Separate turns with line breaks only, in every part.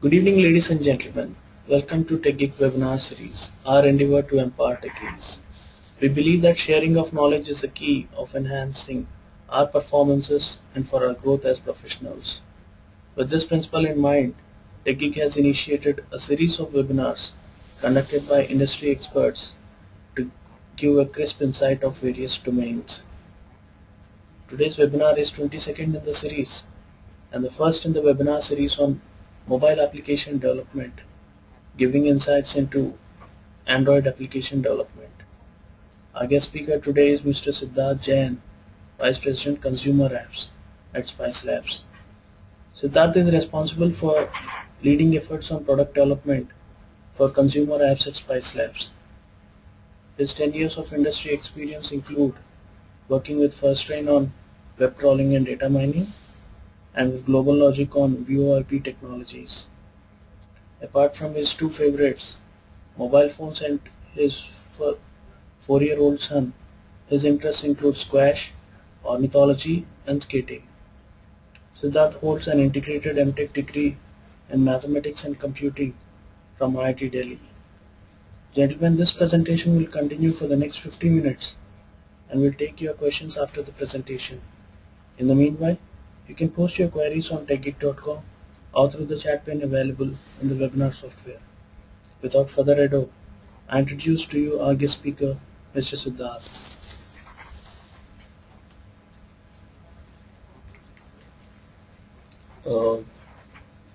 Good evening, ladies and gentlemen. Welcome to TechGeek webinar series, our endeavor to empower techies. We believe that sharing of knowledge is the key of enhancing our performances and for our growth as professionals. With this principle in mind, TechGeek has initiated a series of webinars conducted by industry experts to give a crisp insight of various domains. Today's webinar is 22nd in the series and the first in the webinar series on mobile application development, giving insights into Android application development. Our guest speaker today is Mr. Siddharth Jain, Vice President Consumer Apps at Spice Labs. Siddharth is responsible for leading efforts on product development for consumer apps at Spice Labs. His 10 years of industry experience include working with FirstRain on web crawling and data mining, and with Global Logic on VoIP technologies. Apart from his two favorites, mobile phones and his 4-year-old son, his interests include squash, ornithology, and skating. Siddharth holds an integrated MTech degree in mathematics and computing from IIT Delhi. Gentlemen, this presentation will continue for the next 50 minutes and we'll take your questions after the presentation. In the meanwhile, you can post your queries on techgeek.com or through the chat pane available in the webinar software. Without further ado, I introduce to you our guest speaker, Mr. Siddharth.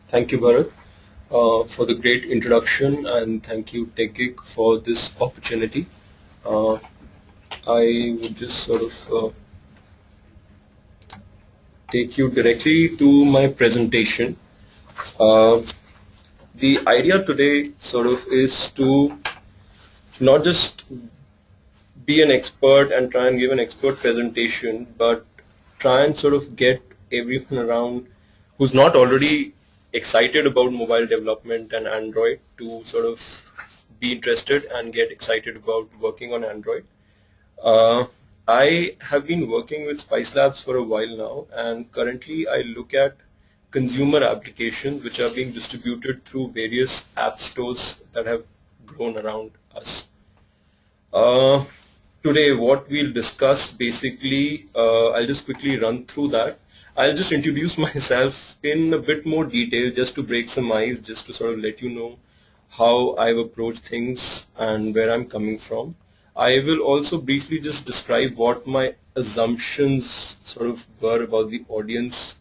Thank you, Bharat, for the great introduction, and thank you, TechGeek, for this opportunity. I would just sort of take you directly to my presentation. The idea today sort of is to not just be an expert and try and give an expert presentation, but try and sort of get everyone around who's not already excited about mobile development and Android to sort of be interested and get excited about working on Android. I have been working with Spice Labs for a while now, and currently I look at consumer applications which are being distributed through various app stores that have grown around us. Today what we'll discuss basically, I'll just quickly run through that. I'll just introduce myself in a bit more detail just to break some ice, just to sort of let you know how I've approached things and where I'm coming from. I will also briefly just describe what my assumptions sort of were about the audience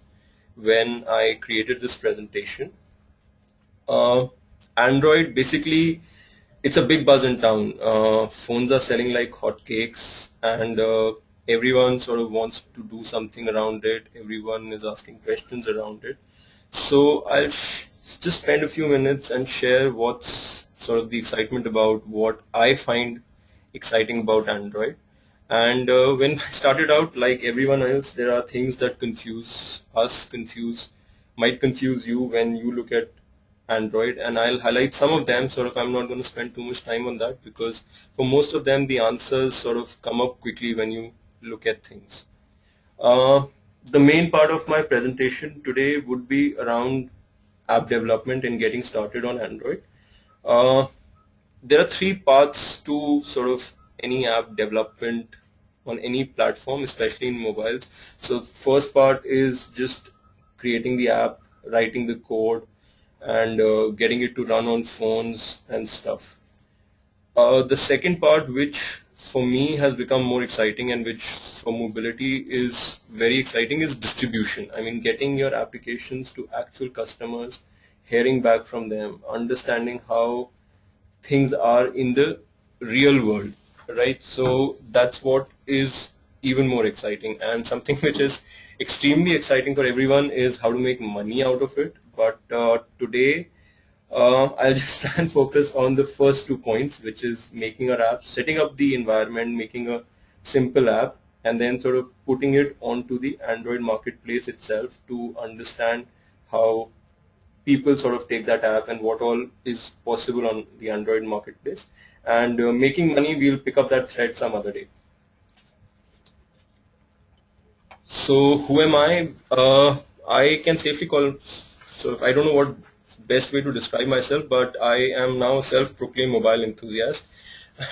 when I created this presentation. Android, basically, it's a big buzz in town. Phones are selling like hotcakes, and everyone sort of wants to do something around it. Everyone is asking questions around it. So I'll just spend a few minutes and share what's sort of the excitement about what I find exciting about Android. And when I started out, like everyone else, there are things that confuse us, might confuse you when you look at Android, and I'll highlight some of them. Sort of, I'm not going to spend too much time on that because for most of them, the answers sort of come up quickly when you look at things. The main part of my presentation today would be around app development and getting started on Android. There are three paths to sort of any app development on any platform, especially in mobiles. So first part is just creating the app, writing the code, and getting it to run on phones and stuff. The second part, which for me has become more exciting and which for mobility is very exciting, is distribution. I mean, getting your applications to actual customers, hearing back from them, understanding how things are in the real world, right? So that's what is even more exciting, and something which is extremely exciting for everyone is how to make money out of it. But today I'll just try and focus on the first 2 points, which is making our app, setting up the environment, making a simple app, and then sort of putting it onto the Android marketplace itself to understand how people sort of take that app and what all is possible on the Android marketplace. And making money, we'll pick up that thread some other day. So who am I? I can safely call, so I don't know what best way to describe myself, but I am now a self-proclaimed mobile enthusiast.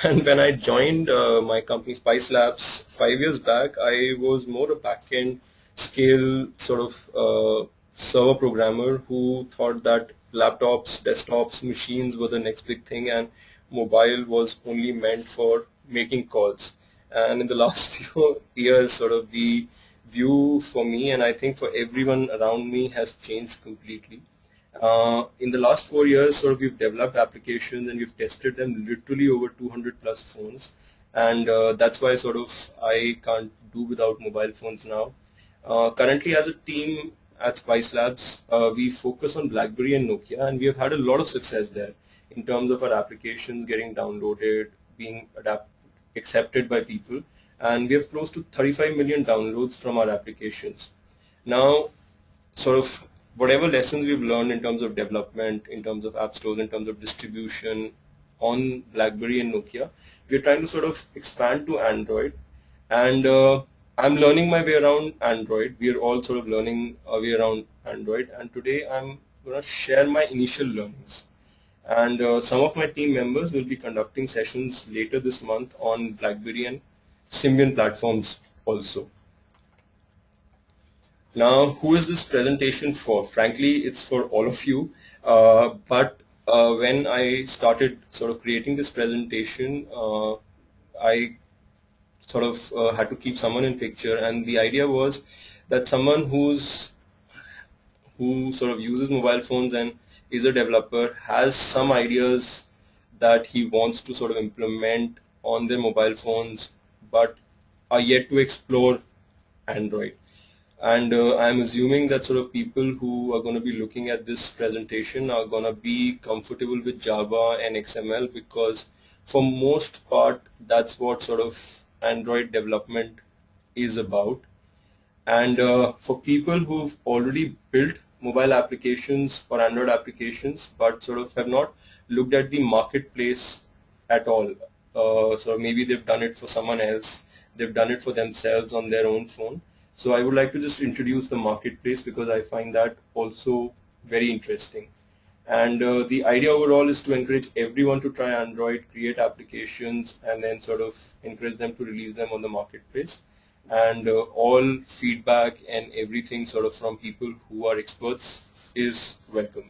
And when I joined my company Spice Labs 5 years back, I was more a back-end scale sort of server programmer who thought that laptops, desktops, machines were the next big thing, and mobile was only meant for making calls. And in the last few years, sort of the view for me, and I think for everyone around me, has changed completely. In the last 4 years, sort of we've developed applications and we've tested them literally over 200 plus phones, and that's why sort of I can't do without mobile phones now. Currently, as a team at Spice Labs, we focus on BlackBerry and Nokia, and we have had a lot of success there in terms of our applications getting downloaded, being accepted by people, and we have close to 35 million downloads from our applications. Now, sort of whatever lessons we've learned in terms of development, in terms of app stores, in terms of distribution on BlackBerry and Nokia, we're trying to sort of expand to Android. And I'm learning my way around Android. We are all sort of learning our way around Android. And today I'm going to share my initial learnings. And some of my team members will be conducting sessions later this month on BlackBerry and Symbian platforms also. Now, who is this presentation for? Frankly, it's for all of you. But when I started sort of creating this presentation, I sort of had to keep someone in picture, and the idea was that someone who sort of uses mobile phones and is a developer has some ideas that he wants to sort of implement on their mobile phones, but are yet to explore Android. And I'm assuming that sort of people who are going to be looking at this presentation are going to be comfortable with Java and XML, because for most part that's what sort of Android development is about. And for people who've already built mobile applications or Android applications but sort of have not looked at the marketplace at all, so maybe they've done it for someone else, they've done it for themselves on their own phone. So I would like to just introduce the marketplace because I find that also very interesting. And the idea overall is to encourage everyone to try Android, create applications, and then sort of encourage them to release them on the marketplace. And all feedback and everything sort of from people who are experts is welcome.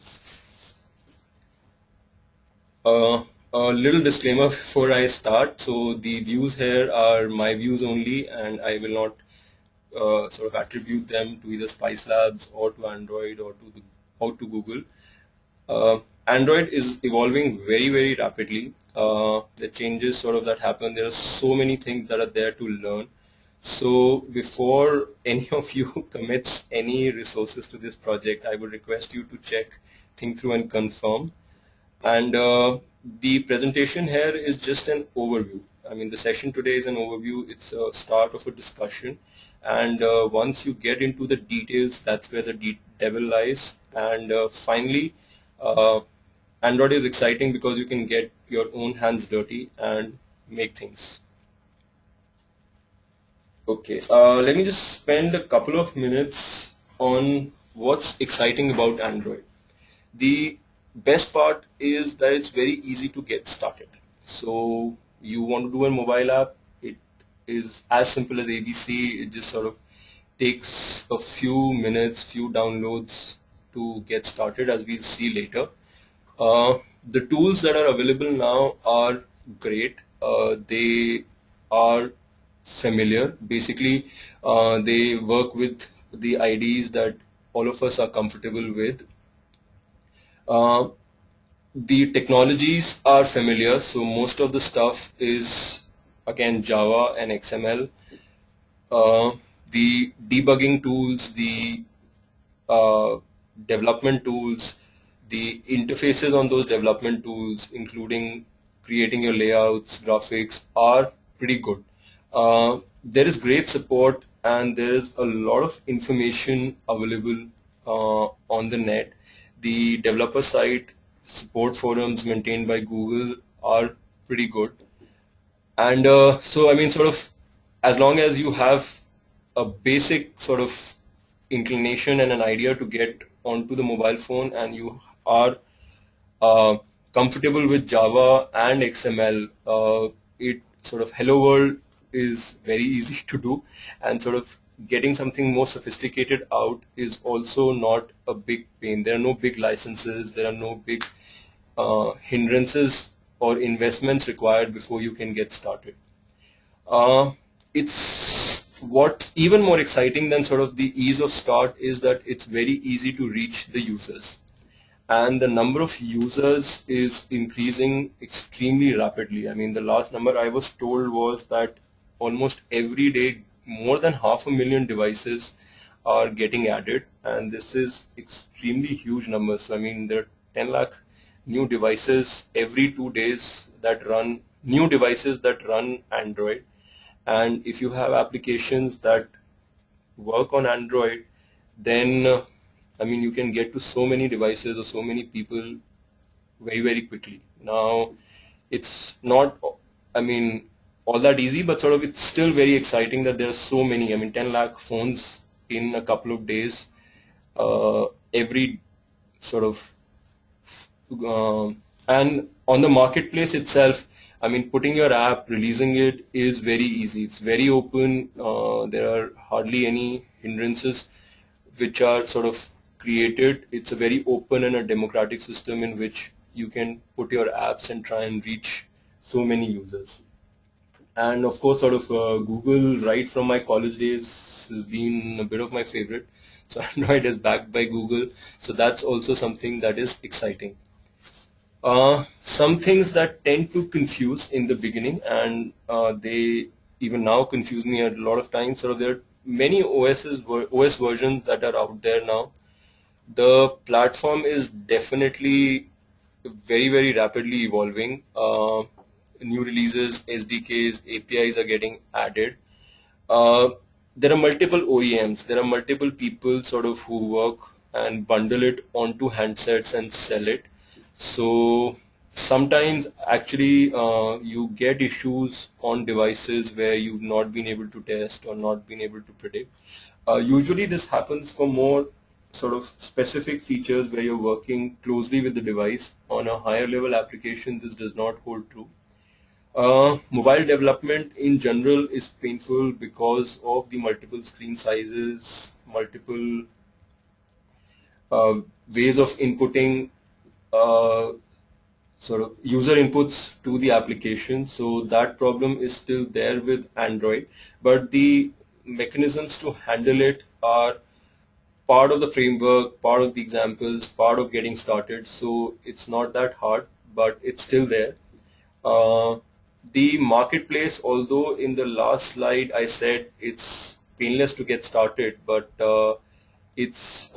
A little disclaimer before I start. So the views here are my views only, and I will not sort of attribute them to either Spice Labs or to Android or to Google. Android is evolving very, very rapidly. The changes sort of that happen, there are so many things that are there to learn. So before any of you commits any resources to this project, I would request you to check, think through and confirm. And the presentation here is just an overview. I mean, the session today is an overview. It's a start of a discussion. And once you get into the details, that's where the devil lies. And finally, Android is exciting because you can get your own hands dirty and make things. Okay, let me just spend a couple of minutes on what's exciting about Android. The best part is that it's very easy to get started. So you want to do a mobile app, it is as simple as ABC. It just sort of takes a few minutes, few downloads to get started, as we'll see later. The tools that are available now are great. They are familiar. Basically, they work with the IDEs that all of us are comfortable with. The technologies are familiar, so most of the stuff is again Java and XML. The debugging tools, the development tools, the interfaces on those development tools, including creating your layouts, graphics, are pretty good. There is great support and there is a lot of information available on the net. The developer site support forums maintained by Google are pretty good. And so I mean, sort of, as long as you have a basic sort of inclination and an idea to get onto the mobile phone, and you are comfortable with Java and XML, it sort of hello world is very easy to do, and sort of getting something more sophisticated out is also not a big pain. There are no big licenses, there are no big hindrances or investments required before you can get started. It's what even more exciting than sort of the ease of start is that it's very easy to reach the users, and the number of users is increasing extremely rapidly. I mean, the last number I was told was that almost every day more than 500,000 devices are getting added, and this is extremely huge numbers. So I mean, there are 10 lakh new devices every 2 days that run new devices that run Android. And if you have applications that work on Android, then I mean, you can get to so many devices or so many people very, very quickly. Now, it's not, I mean, all that easy, but sort of it's still very exciting that there are so many. I mean, 10 lakh phones in a couple of days, every sort of, and on the marketplace itself, I mean, putting your app, releasing it is very easy. It's very open. There are hardly any hindrances which are sort of created. It's a very open and a democratic system in which you can put your apps and try and reach so many users. And of course, sort of Google, right from my college days, has been a bit of my favorite. So Android is backed by Google. So that's also something that is exciting. Some things that tend to confuse in the beginning, and they even now confuse me a lot of times. So there are many OS versions that are out there now. The platform is definitely very, very rapidly evolving. New releases, SDKs, APIs are getting added. There are multiple OEMs. There are multiple people sort of who work and bundle it onto handsets and sell it. So sometimes actually you get issues on devices where you've not been able to test or not been able to predict. Usually this happens for more sort of specific features where you're working closely with the device. On a higher level application, this does not hold true. Mobile development in general is painful because of the multiple screen sizes, multiple ways of inputting sort of user inputs to the application. So that problem is still there with Android, but the mechanisms to handle it are part of the framework, part of the examples, part of getting started. So it's not that hard, but it's still there. The marketplace, although in the last slide I said it's painless to get started, but it's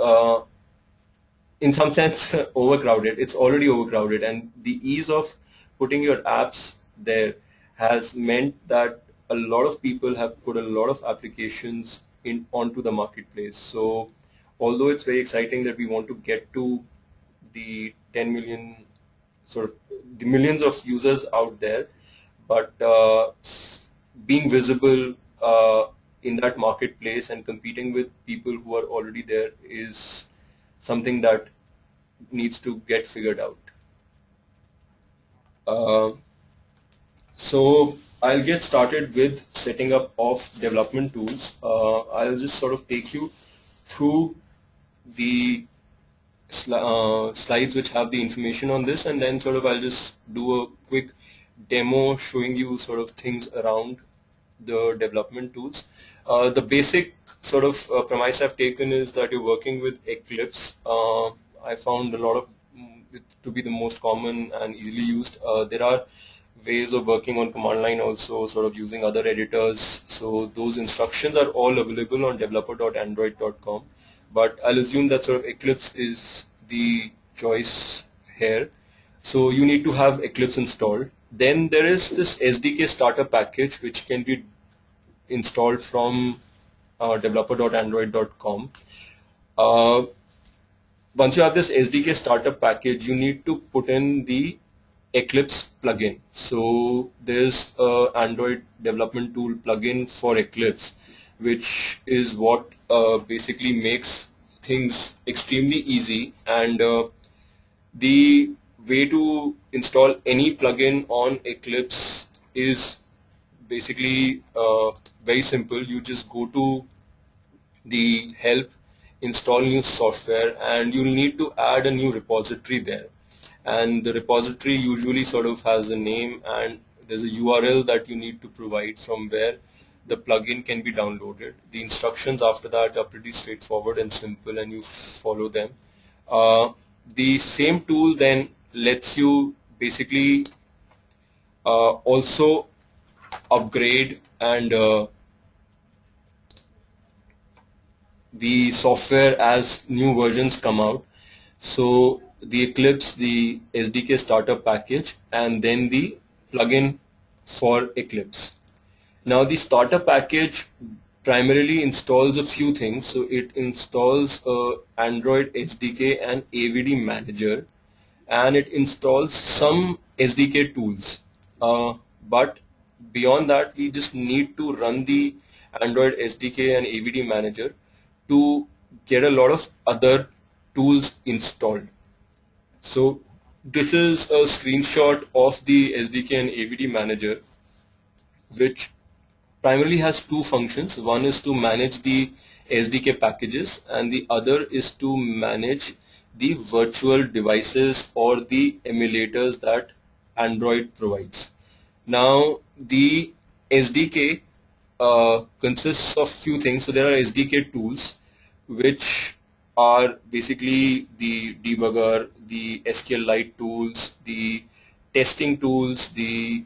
in some sense overcrowded. It's already overcrowded, and the ease of putting your apps there has meant that a lot of people have put a lot of applications in onto the marketplace. So although it's very exciting that we want to get to the 10 million, sort of the millions of users out there, but being visible in that marketplace and competing with people who are already there is something that needs to get figured out. So I'll get started with setting up of development tools. I'll just sort of take you through the slides which have the information on this, and then sort of I'll just do a quick demo showing you sort of things around the development tools. The basic sort of premise I've taken is that you're working with Eclipse. I found a lot of it to be the most common and easily used. There are ways of working on command line also, sort of using other editors. So those instructions are all available on developer.android.com. But I'll assume that sort of Eclipse is the choice here. So you need to have Eclipse installed. Then there is this SDK starter package which can be installed from developer.android.com. Once you have this SDK starter package, you need to put in the Eclipse plugin. So there's a Android development tool plugin for Eclipse, which is what basically makes things extremely easy. And The way to install any plugin on Eclipse is basically very simple. You just go to the help, install new software, and you'll need to add a new repository there. And the repository usually sort of has a name, and there's a URL that you need to provide from where the plugin can be downloaded. The instructions after that are pretty straightforward and simple, and you follow them. The same tool then lets you basically also upgrade and the software as new versions come out. So the Eclipse, the SDK starter package, and then the plugin for Eclipse. Now the starter package primarily installs a few things. So it installs Android SDK and AVD manager, and it installs some SDK tools. But beyond that, we just need to run the Android SDK and AVD manager to get a lot of other tools installed. So this is a screenshot of the SDK and AVD manager, which primarily has two functions. One is to manage the SDK packages, and the other is to manage the virtual devices or the emulators that Android provides. Now the SDK consists of few things. So there are SDK tools, which are basically the debugger, the SQLite tools, the testing tools, the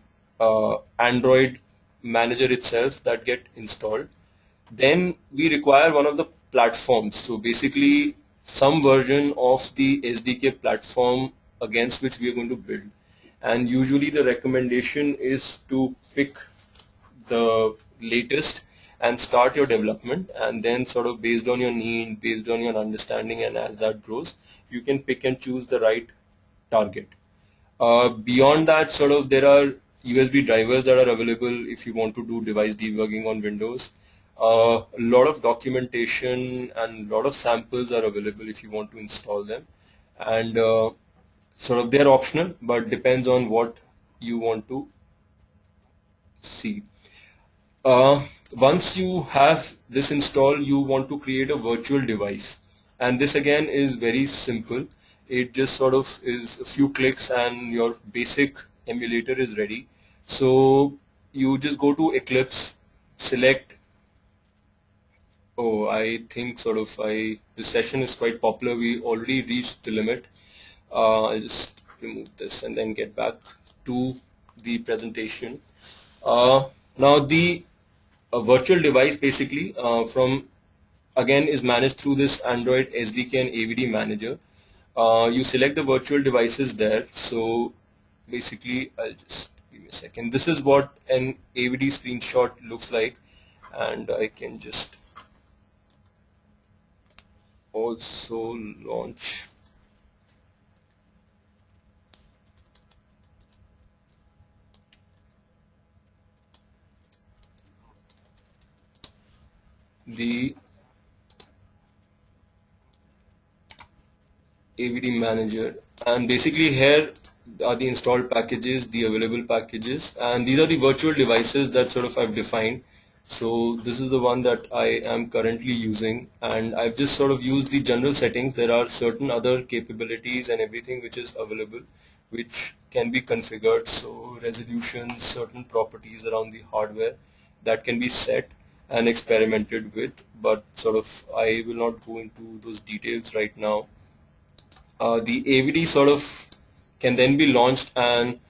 Android manager itself that get installed. Then we require one of the platforms. So basically some version of the SDK platform against which we are going to build. And usually the recommendation is to pick the latest and start your development, and then sort of based on your need, based on your understanding, and as that grows, you can pick and choose the right target. Beyond that, sort of there are USB drivers that are available if you want to do device debugging on Windows. A lot of documentation and a lot of samples are available if you want to install them, and sort of they're optional, but depends on what you want to see. Once you have this installed, you want to create a virtual device, and this again is very simple. It just sort of is a few clicks and your basic emulator is ready. So you just go to Eclipse, select, oh, I think sort of this session is quite popular, we already reached the limit. I'll just remove this and then get back to the presentation. Now the virtual device basically again is managed through this Android SDK and AVD manager. You select the virtual devices there. So basically, I'll just give me a second. This is what an AVD screenshot looks like, and I can just also launch the AVD manager, and basically here are the installed packages, the available packages, and these are the virtual devices that sort of I've defined. So this is the one that I am currently using, and I've just sort of used the general settings. There are certain other capabilities and everything which is available, which can be configured. So resolution, certain properties around the hardware that can be set and experimented with, but sort of I will not go into those details right now. The AVD sort of can then be launched, and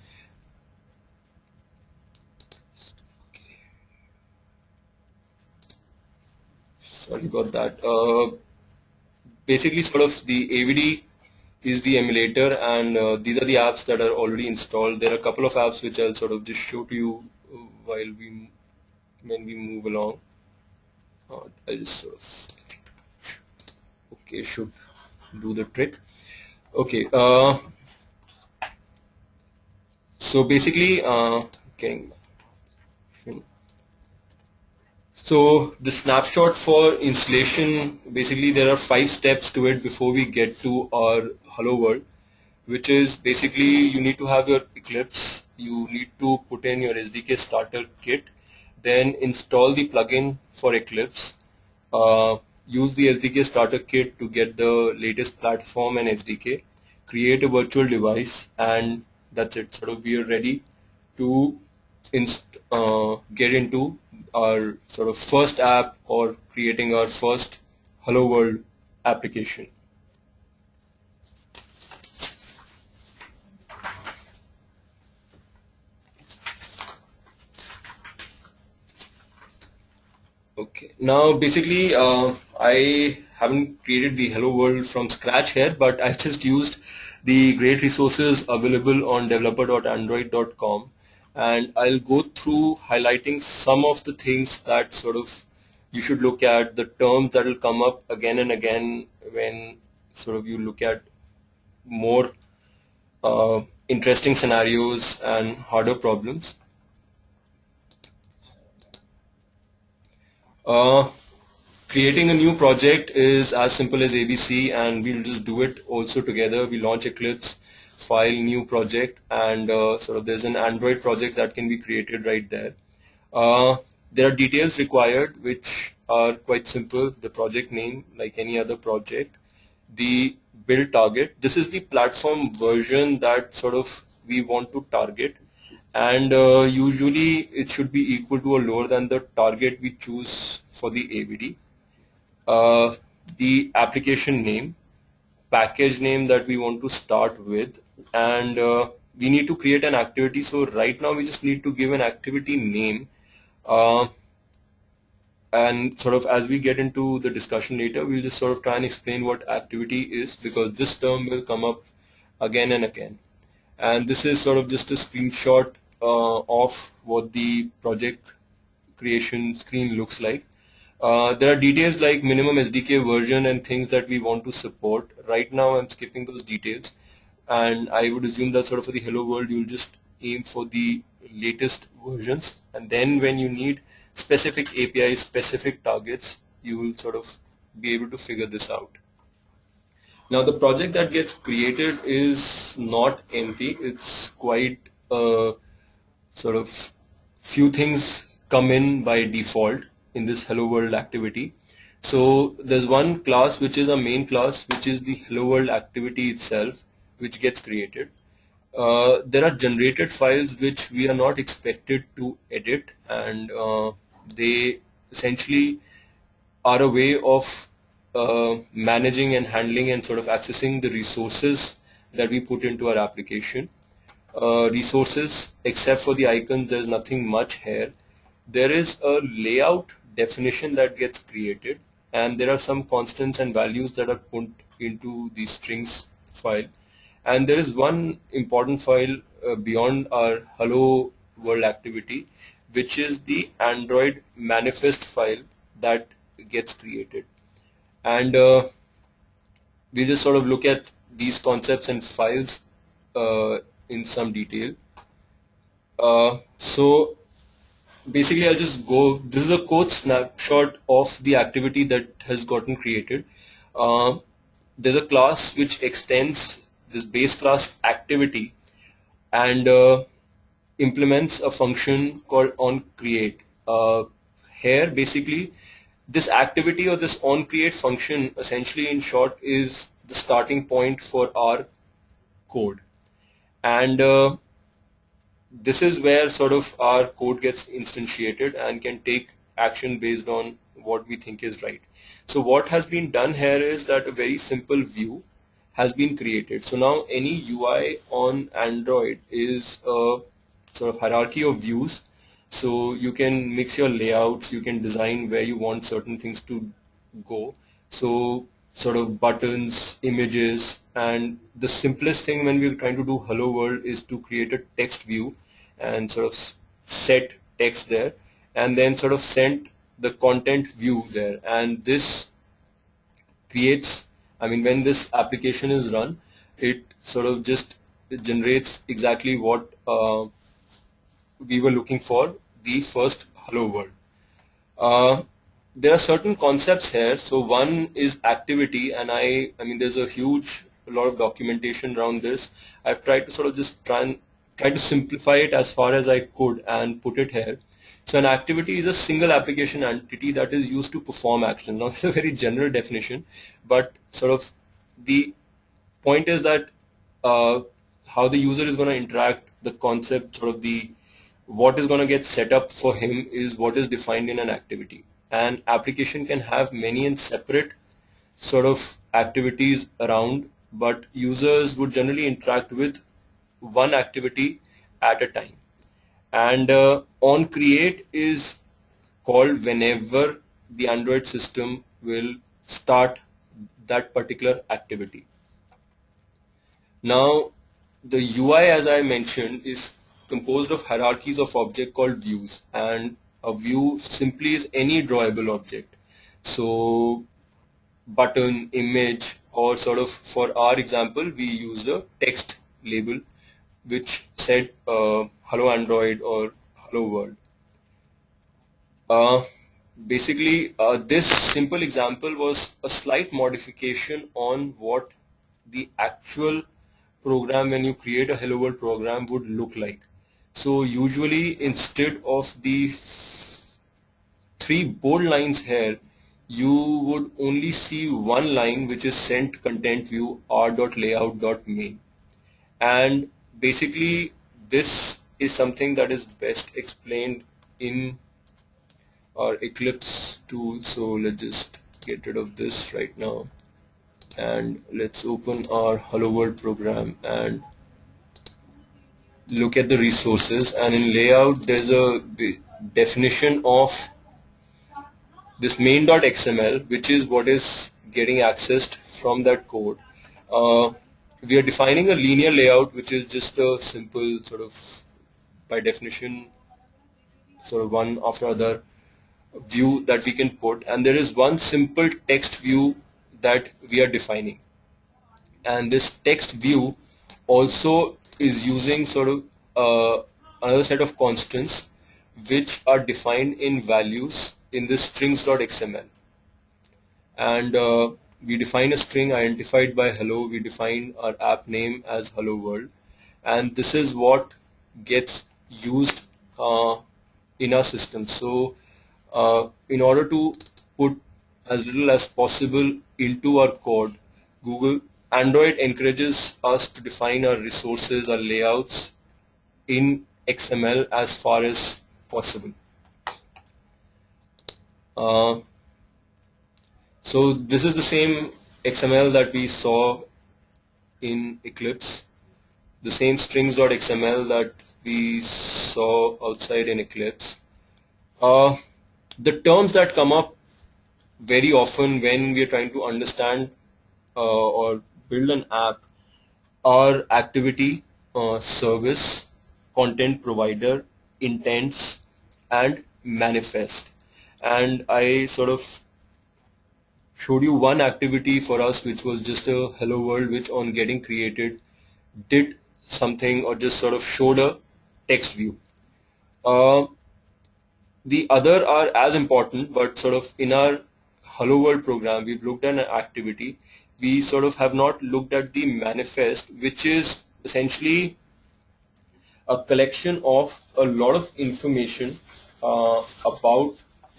sorry about that. Basically sort of the AVD is the emulator, and these are the apps that are already installed. There are a couple of apps which I'll sort of just show to you when we move along. I'll just sort of, okay, should do the trick. Okay, so basically getting so the snapshot for installation, basically there are 5 steps to it before we get to our hello world, which is basically you need to have your Eclipse, you need to put in your SDK starter kit, then install the plugin for Eclipse, use the SDK starter kit to get the latest platform and SDK, create a virtual device, and that's it. Sort of we are ready to get into our sort of first app or creating our first Hello World application. Okay, now basically I haven't created the Hello World from scratch here, but I've just used the great resources available on developer.android.com, and I'll go through highlighting some of the things that sort of you should look at, the terms that will come up again and again when sort of you look at more interesting scenarios and harder problems. Uh, Creating a new project is as simple as ABC, and we'll just do it also together. We launch Eclipse, file, new project, and sort of there's an Android project that can be created right there. There are details required which are quite simple. The project name, like any other project, the build target. This is the platform version that sort of we want to target, and usually it should be equal to or lower than the target we choose for the AVD. The application name, package name that we want to start with, and we need to create an activity. So right now we just need to give an activity name, uh, and sort of as we get into the discussion later, we'll just sort of try and explain what activity is, because this term will come up again and again. And this is sort of just a screenshot of what the project creation screen looks like. There are details like minimum SDK version and things that we want to support. Right now I'm skipping those details, and I would assume that sort of for the Hello World you'll just aim for the latest versions, and then when you need specific APIs, specific targets, you will sort of be able to figure this out. Now the project that gets created is not empty. It's quite sort of few things come in by default in this Hello World activity. So there's one class which is a main class, which is the Hello World activity itself, which gets created. There are generated files which we are not expected to edit, and they essentially are a way of managing and handling and sort of accessing the resources that we put into our application. Resources, except for the icons, there's nothing much here. There is a layout definition that gets created, and there are some constants and values that are put into the strings file. And there is one important file beyond our Hello World activity, which is the Android manifest file that gets created. And we just sort of look at these concepts and files in some detail. So basically I'll just go, this is a code snapshot of the activity that has gotten created. There's a class which extends this base class activity and implements a function called onCreate. Here basically this activity or this onCreate function essentially in short is the starting point for our code, and this is where sort of our code gets instantiated and can take action based on what we think is right. So what has been done here is that a very simple view has been created. So now any UI on Android is a sort of hierarchy of views. So you can mix your layouts, you can design where you want certain things to go. So sort of buttons, images, and the simplest thing when we're trying to do Hello World is to create a text view and sort of set text there, and then sort of send the content view there. And this creates, I mean, when this application is run, it sort of just generates exactly what we were looking for, the first Hello World. There are certain concepts here. So one is activity, and I mean there's a huge a lot of documentation around this. I've tried to sort of just try to simplify it as far as I could and put it here. So an activity is a single application entity that is used to perform action. Now, it's a very general definition, but sort of the point is that how the user is going to interact, the concept, sort of the what is going to get set up for him is what is defined in an activity. An application can have many and separate sort of activities around, but users would generally interact with one activity at a time. And on create is called whenever the Android system will start that particular activity. Now, the UI, as I mentioned, is composed of hierarchies of object called views, and a view simply is any drawable object. So button, image, or sort of, for our example, we used a text label which said hello Android or hello world. Basically, this simple example was a slight modification on what the actual program, when you create a hello world program, would look like. So usually, instead of the 3 bold lines here, you would only see one line which is sent content view r.layout.main. And basically this is something that is best explained in our Eclipse tool. So let's just get rid of this right now and let's open our hello world program and look at the resources. And in layout there's a definition of this main.xml, which is what is getting accessed from that code. We are defining a linear layout, which is just a simple sort of, by definition, sort of one after other view that we can put, and there is one simple text view that we are defining, and this text view also is using sort of another set of constants which are defined in values in this strings.xml. And we define a string identified by hello. We define our app name as hello world, and this is what gets used in our system. So in order to put as little as possible into our code, Android encourages us to define our resources, our layouts in XML as far as possible. So this is the same XML that we saw in Eclipse, the same strings.xml that we saw outside in Eclipse. The terms that come up very often when we are trying to understand or build an app are activity, service, content provider, intents, and manifest. And I sort of showed you one activity for us which was just a hello world, which on getting created did something or just sort of showed a text view. The other are as important, but sort of in our hello world program we've looked at an activity. We sort of have not looked at the manifest, which is essentially a collection of a lot of information about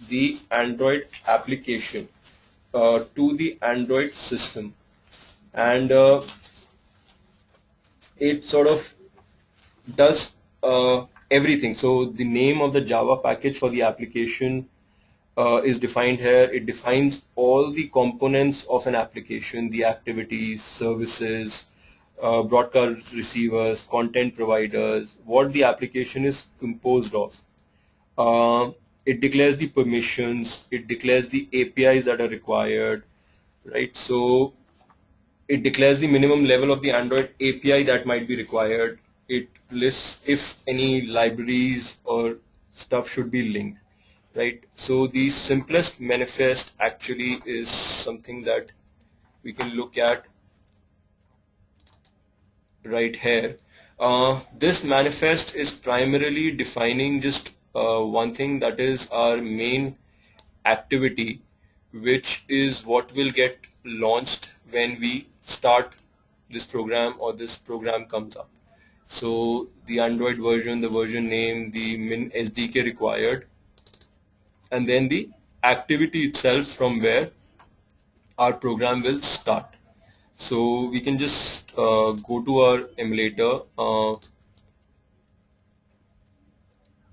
the Android application to the Android system, and it sort of does everything. So the name of the Java package for the application is defined here. It defines all the components of an application, the activities, services, broadcast receivers, content providers, what the application is composed of. It declares the permissions, it declares the APIs that are required, right? So it declares the minimum level of the Android API that might be required. It lists if any libraries or stuff should be linked, right? So the simplest manifest actually is something that we can look at right here. This manifest is primarily defining just one thing, that is our main activity, which is what will get launched when we start this program or this program comes up. So the Android version, the version name, the min SDK required, and then the activity itself from where our program will start. So we can just go to our emulator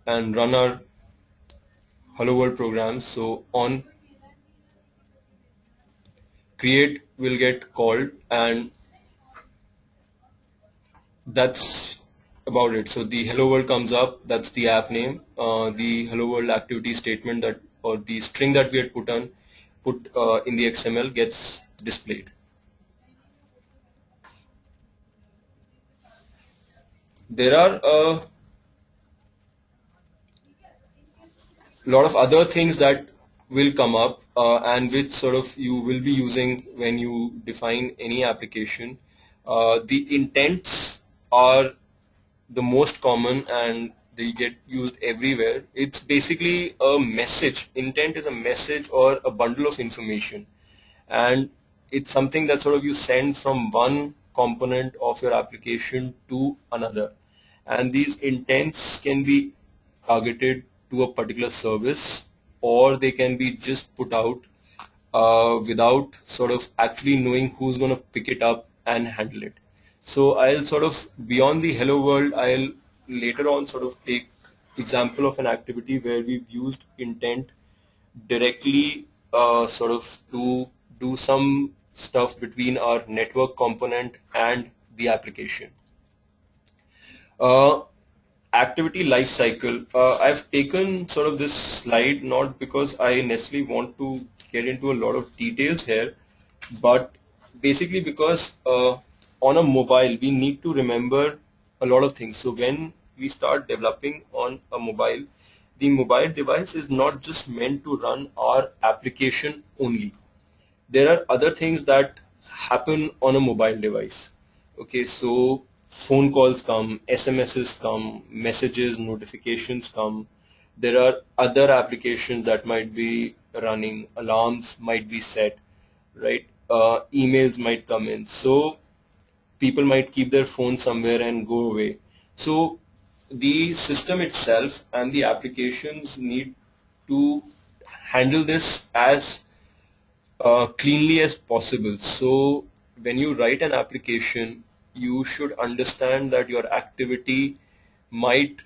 and run our Hello World program. So on create will get called, and that's about it. So the Hello World comes up, that's the app name. The Hello World activity statement that, or the string that we had put in the XML gets displayed. There are a lot of other things that will come up and which sort of you will be using when you define any application. The intents are the most common and they get used everywhere. It's basically a message. Intent is a message or a bundle of information, and it's something that sort of you send from one component of your application to another, and these intents can be targeted to a particular service, or they can be just put out without sort of actually knowing who's going to pick it up and handle it. So I'll sort of, beyond the hello world, I'll later on sort of take example of an activity where we've used intent directly sort of to do some stuff between our network component and the application. Uh, Activity life cycle. I've taken sort of this slide not because I necessarily want to get into a lot of details here, but basically because on a mobile we need to remember a lot of things. So when we start developing on a mobile, the mobile device is not just meant to run our application only. There are other things that happen on a mobile device. Okay, so phone calls come, SMSs come, messages, notifications come. There are other applications that might be running, alarms might be set, right? Emails might come in. So people might keep their phone somewhere and go away. So the system itself and the applications need to handle this as cleanly as possible. So when you write an application, you should understand that your activity might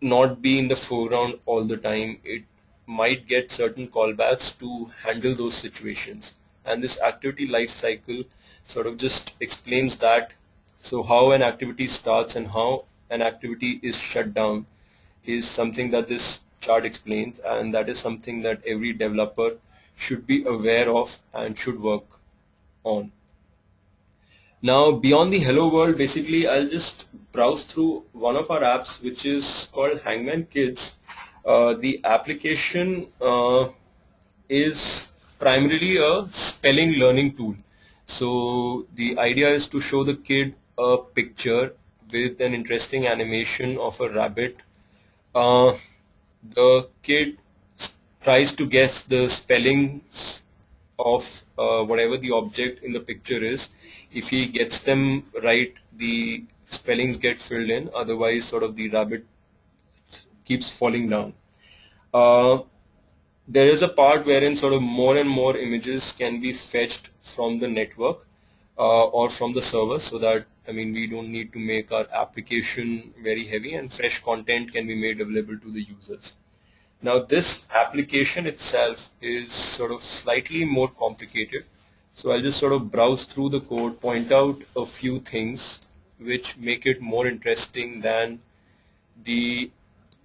not be in the foreground all the time. It might get certain callbacks to handle those situations. And this activity life cycle sort of just explains that. So how an activity starts and how an activity is shut down is something that this chart explains, and that is something that every developer should be aware of and should work on. Now beyond the hello world, basically I'll just browse through one of our apps which is called Hangman Kids. The application is primarily a spelling learning tool. So the idea is to show the kid a picture with an interesting animation of a rabbit. The kid tries to guess the spellings of whatever the object in the picture is. If he gets them right, the spellings get filled in, otherwise sort of the rabbit keeps falling down. There is a part wherein sort of more and more images can be fetched from the network or from the server, so that we don't need to make our application very heavy, and fresh content can be made available to the users. Now this application itself is sort of slightly more complicated. So I'll just sort of browse through the code, point out a few things which make it more interesting than the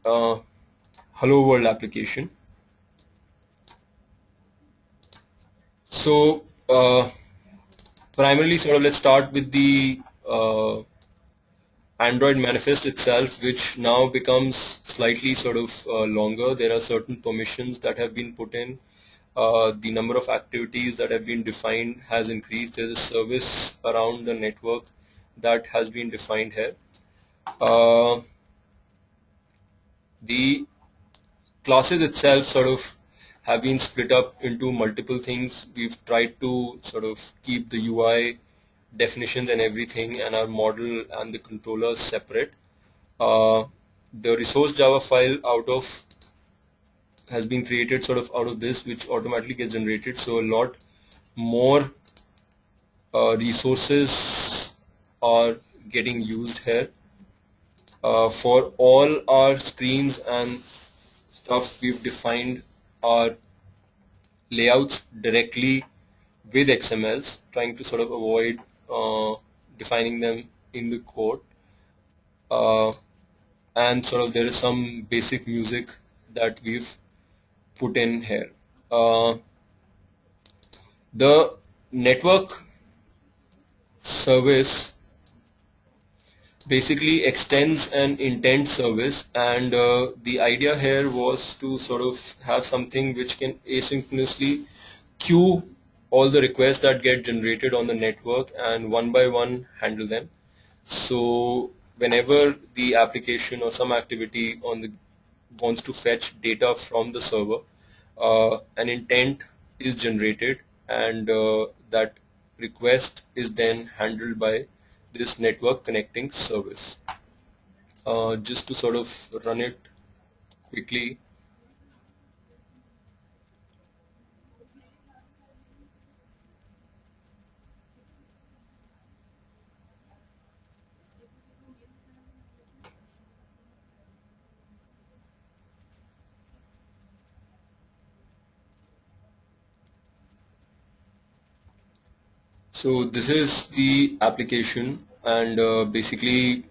Hello World application. So primarily sort of let's start with the Android manifest itself, which now becomes slightly sort of longer. There are certain permissions that have been put in. The number of activities that have been defined has increased. There is a service around the network that has been defined here. The classes itself sort of have been split up into multiple things. We've tried to sort of keep the UI definitions and everything, and our model and the controller separate. Uh, the resource Java file has been created sort of out of this, which automatically gets generated. So a lot more resources are getting used here. For all our screens and stuff, we've defined our layouts directly with XMLs, trying to sort of avoid defining them in the code. And sort of there is some basic music that we've put in here. The network service basically extends an intent service, and the idea here was to sort of have something which can asynchronously queue all the requests that get generated on the network and one by one handle them. So whenever the application or some activity on the wants to fetch data from the server, an intent is generated, and that request is then handled by this network connecting service. Just to sort of run it quickly. So this is the application, and basically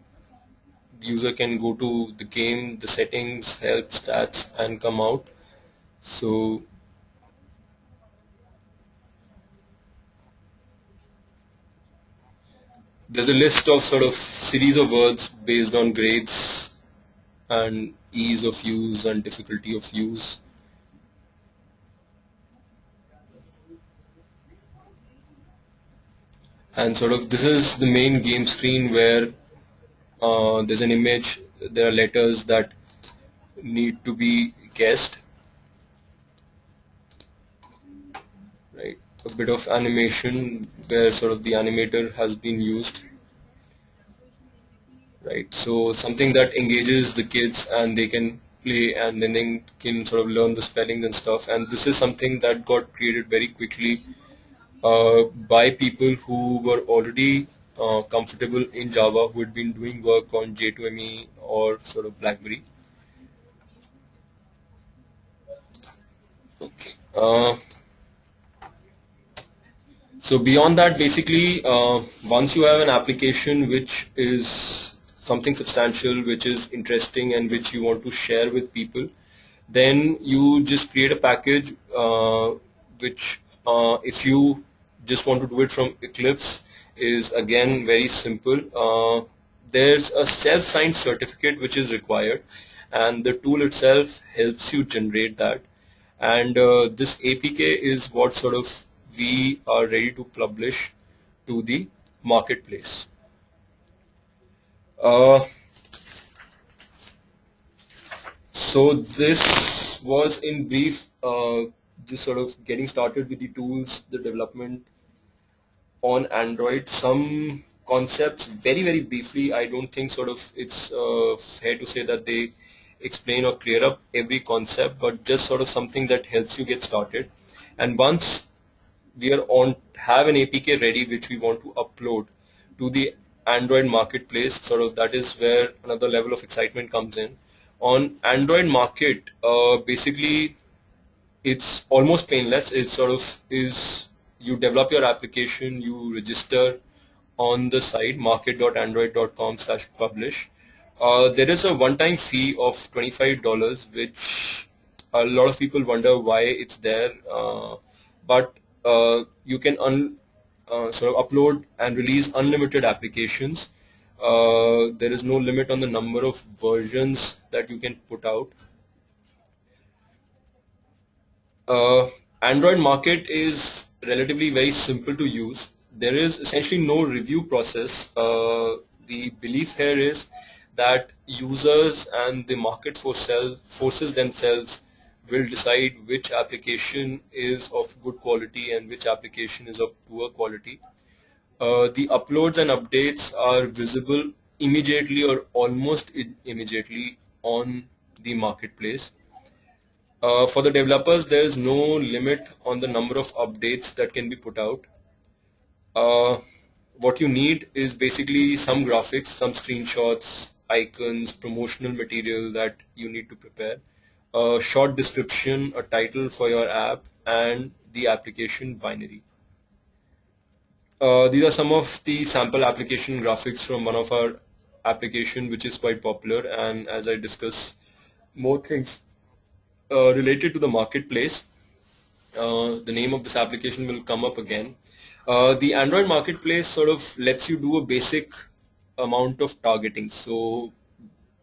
user can go to the game, the settings, help, stats, and come out. So there's a list of sort of series of words based on grades and ease of use and difficulty of use. And sort of this is the main game screen where there's an image, there are letters that need to be guessed, right? A bit of animation where sort of the animator has been used, right? So something that engages the kids and they can play and then they can sort of learn the spellings and stuff. And this is something that got created very quickly by people who were already comfortable in Java, who had been doing work on J2ME or sort of BlackBerry. Okay. So beyond that, basically, once you have an application which is something substantial, which is interesting, and which you want to share with people, then you just create a package which, if you just want to do it from Eclipse, is again very simple. There's a self-signed certificate which is required, and the tool itself helps you generate that. And this APK is what sort of we are ready to publish to the marketplace. Uh, so this was in brief just sort of getting started with the tools, the development on Android. Some concepts very briefly. I don't think sort of it's fair to say that they explain or clear up every concept, but just sort of something that helps you get started. And once we are on, have an APK ready which we want to upload to the Android marketplace, sort of that is where another level of excitement comes in. On Android market, basically it's almost painless. It sort of is, you develop your application, you register on the site market.android.com/publish. There is a one-time fee of $25, which a lot of people wonder why it's there, but you can sort of upload and release unlimited applications. There is no limit on the number of versions that you can put out. Android market is relatively very simple to use. There is essentially no review process. The belief here is that users and the market forces themselves will decide which application is of good quality and which application is of poor quality. The uploads and updates are visible immediately or almost immediately on the marketplace. For the developers, there is no limit on the number of updates that can be put out. What you need is basically some graphics, some screenshots, icons, promotional material that you need to prepare, a short description, a title for your app, and the application binary. These are some of the sample application graphics from one of our application which is quite popular, and as I discuss more things related to the marketplace, the name of this application will come up again. The Android marketplace sort of lets you do a basic amount of targeting. So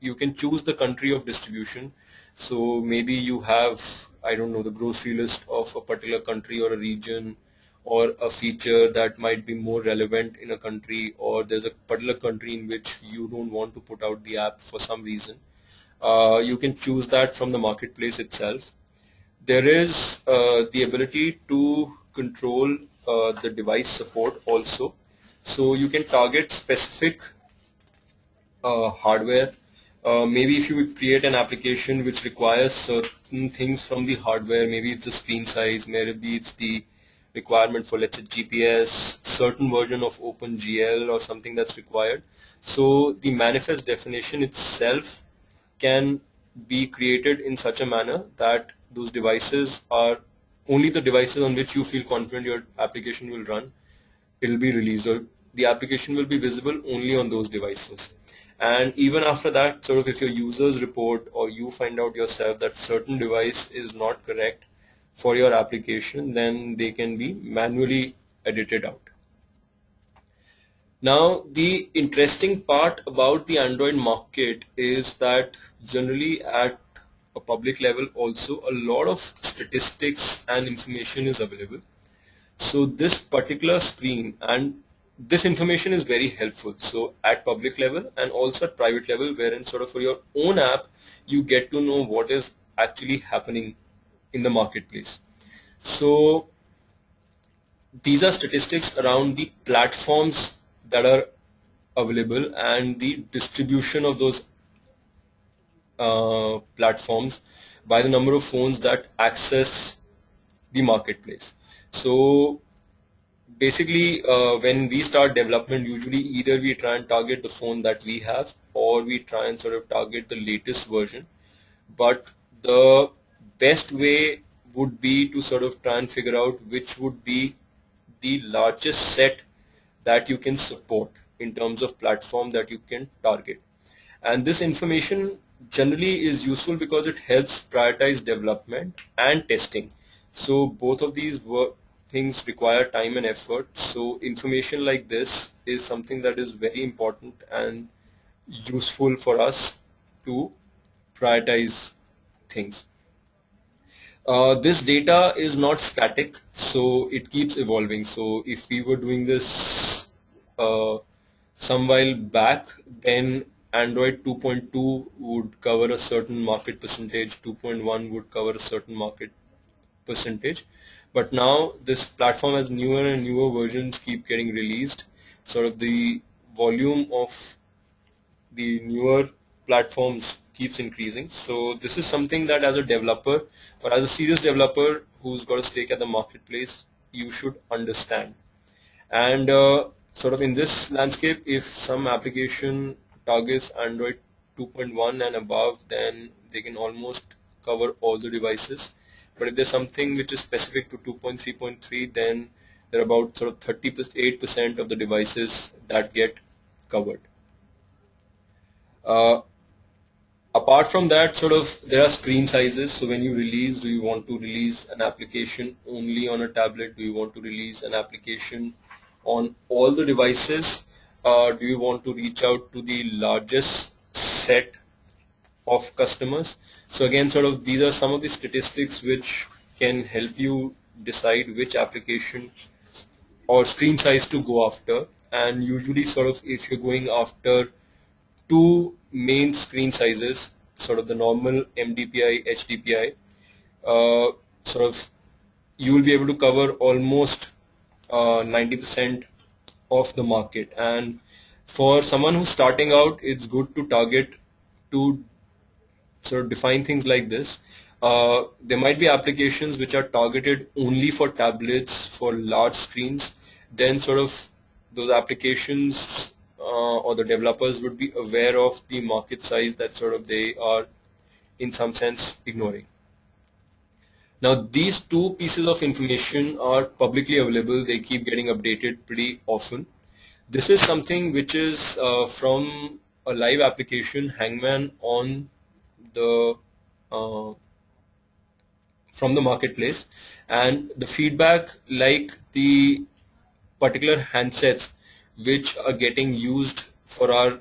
you can choose the country of distribution. So maybe you have, I don't know, the grocery list of a particular country or a region, or a feature that might be more relevant in a country, or there's a particular country in which you don't want to put out the app for some reason. You can choose that from the marketplace itself. There is the ability to control the device support also. So you can target specific hardware. Maybe if you would create an application which requires certain things from the hardware, maybe it's the screen size, maybe it's the requirement for, let's say, GPS, certain version of OpenGL or something that's required. So the manifest definition itself can be created in such a manner that those devices are only the devices on which you feel confident your application will run. It will be released, or the application will be visible only on those devices. And even after that, sort of, if your users report or you find out yourself that certain device is not correct for your application, then they can be manually edited out. Now, the interesting part about the Android market is that generally at a public level also a lot of statistics and information is available. So this particular screen and this information is very helpful. So at public level and also at private level, wherein sort of for your own app, you get to know what is actually happening in the marketplace. So these are statistics around the platforms that are available and the distribution of those platforms by the number of phones that access the marketplace. So basically, when we start development, usually either we try and target the phone that we have, or we try and sort of target the latest version. But the best way would be to sort of try and figure out which would be the largest set that you can support in terms of platform that you can target. And this information generally is useful because it helps prioritize development and testing. So both of these things require time and effort. So information like this is something that is very important and useful for us to prioritize things. This data is not static, so it keeps evolving. So if we were doing this some while back, then Android 2.2 would cover a certain market percentage, 2.1 would cover a certain market percentage. But now this platform, as newer and newer versions keep getting released, sort of the volume of the newer platforms keeps increasing. So this is something that as a developer or as a serious developer who's got a stake at the marketplace, you should understand. And sort of in this landscape, if some application targets Android 2.1 and above, then they can almost cover all the devices. But if there's something which is specific to 2.3.3, then there are about sort of 38% of the devices that get covered. Apart from that, sort of there are screen sizes. So when you release, do you want to release an application only on a tablet? Do you want to release an application on all the devices? Do you want to reach out to the largest set of customers? So again, sort of these are some of the statistics which can help you decide which application or screen size to go after. And usually sort of if you're going after two main screen sizes, sort of the normal MDPI, HDPI, sort of you will be able to cover almost 90% of the market. And for someone who's starting out, it's good to target to sort of define things like this. There might be applications which are targeted only for tablets, for large screens. Then sort of those applications or the developers would be aware of the market size that sort of they are in some sense ignoring. Now these two pieces of information are publicly available. They keep getting updated pretty often. This is something which is from a live application, Hangman, on the uh, from the marketplace, and the feedback, like the particular handsets which are getting used for our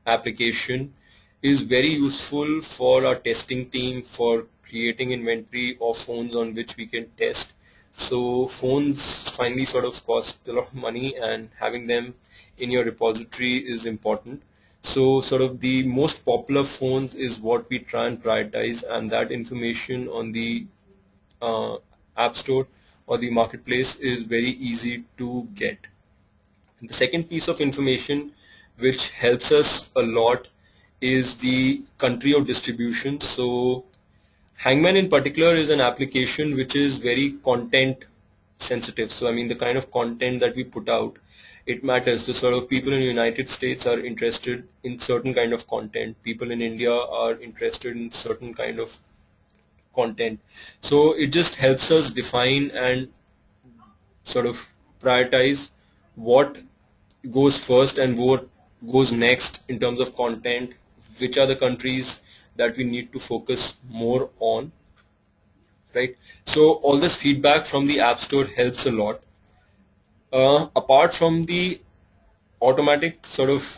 application, is very useful for our testing team for creating inventory of phones on which we can test. So phones finally sort of cost a lot of money, and having them in your repository is important. So sort of the most popular phones is what we try and prioritize, and that information on the uh, app store or the marketplace is very easy to get. And the second piece of information which helps us a lot is the country of distribution. So Hangman in particular is an application which is very content sensitive. So I mean the kind of content that we put out, it matters. So sort of people in the United States are interested in certain kind of content. People in India are interested in certain kind of content. So it just helps us define and sort of prioritize what goes first and what goes next in terms of content, which are the countries that we need to focus more on, right? So all this feedback from the App Store helps a lot. Apart from the automatic sort of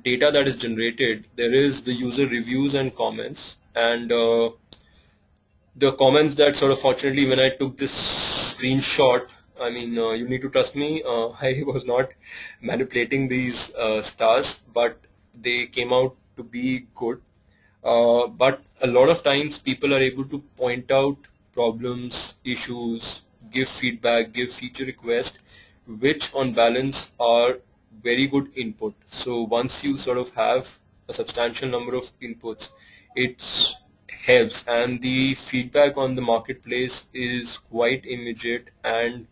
data that is generated, there is the user reviews and comments, and the comments that sort of, fortunately, when I took this screenshot, I mean, you need to trust me, I was not manipulating these stars, but they came out to be good. But a lot of times people are able to point out problems, issues, give feedback, give feature requests, which on balance are very good input. So once you sort of have a substantial number of inputs, it helps, and the feedback on the marketplace is quite immediate and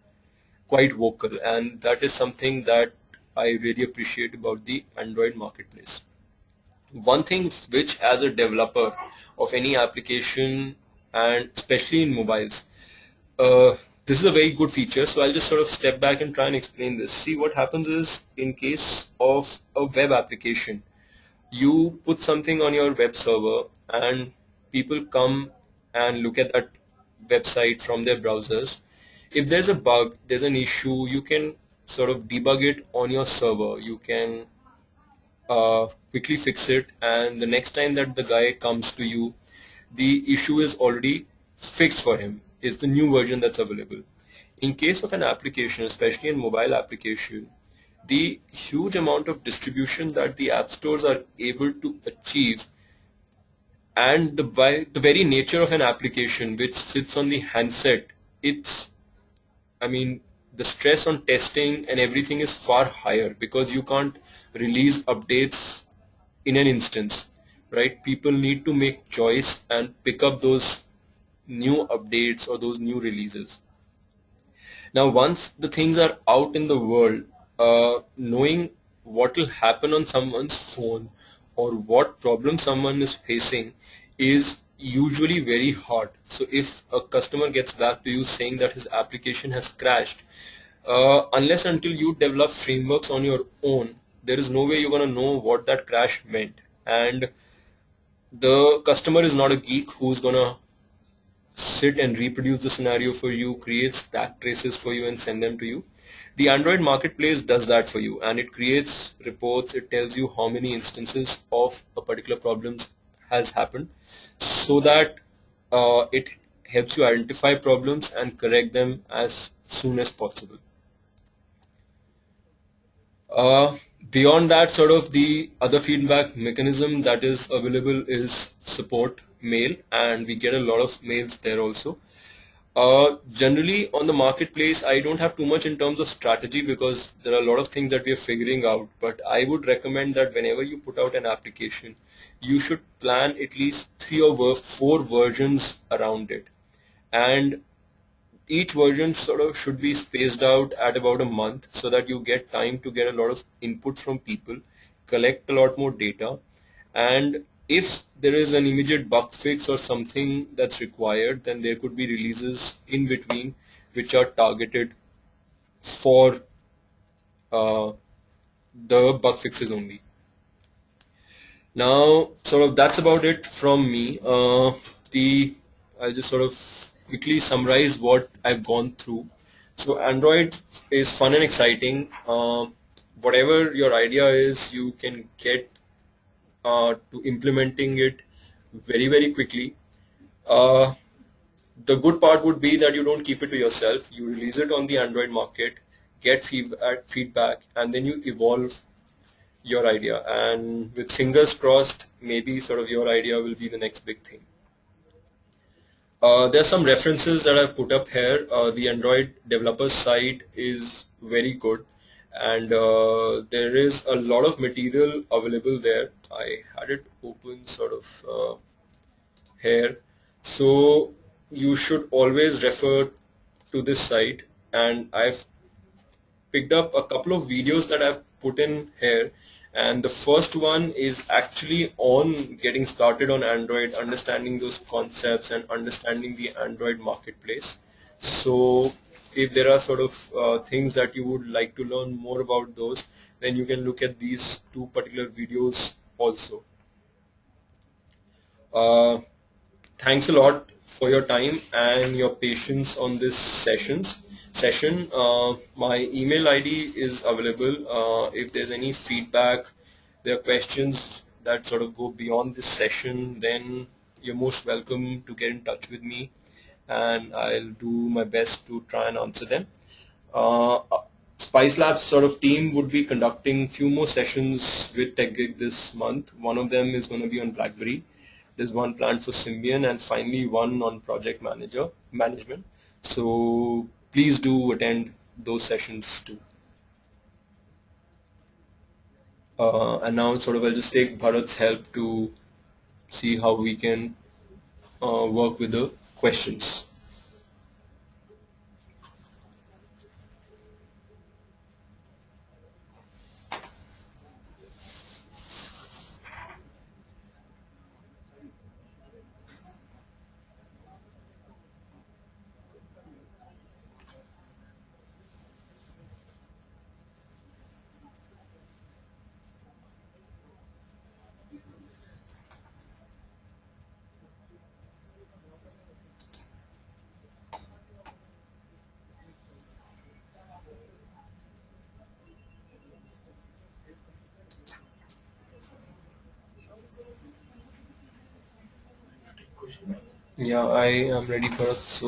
quite vocal, and that is something that I really appreciate about the Android marketplace. One thing which, as a developer of any application, and especially in mobiles, this is a very good feature. So I'll just sort of step back and try and explain this. See, what happens is, in case of a web application, you put something on your web server and people come and look at that website from their browsers. If there's a bug, there's an issue, you can sort of debug it on your server. You can quickly fix it, and the next time that the guy comes to you, the issue is already fixed for him. It's the new version that's available. In case of an application, especially in mobile application, the huge amount of distribution that the app stores are able to achieve, and by the very nature of an application which sits on the handset, it's, I mean, the stress on testing and everything is far higher because you can't release updates in an instance, right? People need to make choice and pick up those new updates or those new releases. Now, once the things are out in the world, knowing what will happen on someone's phone or what problem someone is facing is usually very hard. So if a customer gets back to you saying that his application has crashed, unless until you develop frameworks on your own, there is no way you're going to know what that crash meant. And the customer is not a geek who's going to sit and reproduce the scenario for you, create stack traces for you and send them to you. The Android marketplace does that for you, and it creates reports. It tells you how many instances of a particular problem has happened, so that it helps you identify problems and correct them as soon as possible. Beyond that, sort of the other feedback mechanism that is available is support mail, and we get a lot of mails there also. Generally on the marketplace, I don't have too much in terms of strategy because there are a lot of things that we are figuring out. But I would recommend that whenever you put out an application, you should plan at least 3 or 4 versions around it. And each version sort of should be spaced out at about a month so that you get time to get a lot of input from people, collect a lot more data, and if there is an immediate bug fix or something that's required, then there could be releases in between which are targeted for uh, the bug fixes only. Now, sort of that's about it from me. I'll just sort of quickly summarize what I've gone through. So Android is fun and exciting. Whatever your idea is, you can get to implementing it very, very quickly. Uh, the good part would be that you don't keep it to yourself. You release it on the Android market, get feedback, and then you evolve your idea. And with fingers crossed, maybe sort of your idea will be the next big thing. There are some references that I've put up here. The Android developers site is very good, and there is a lot of material available there. I had it open sort of here. So you should always refer to this site, and I've picked up a couple of videos that I've put in here, and the first one is actually on getting started on Android, understanding those concepts and understanding the Android marketplace. So if there are sort of things that you would like to learn more about those, then you can look at these 2 particular videos also. Thanks a lot for your time and your patience on this session. My email ID is available. If there's any feedback, there are questions that sort of go beyond this session, then you're most welcome to get in touch with me, and I'll do my best to try and answer them. Spice Labs sort of team would be conducting few more sessions with TechGig this month. One of them is going to be on BlackBerry. There's one planned for Symbian, and finally one on project management. So please do attend those sessions too. And now sort of I'll just take Bharat's help to see how we can work with the questions. Yeah, I am ready, Bharat. So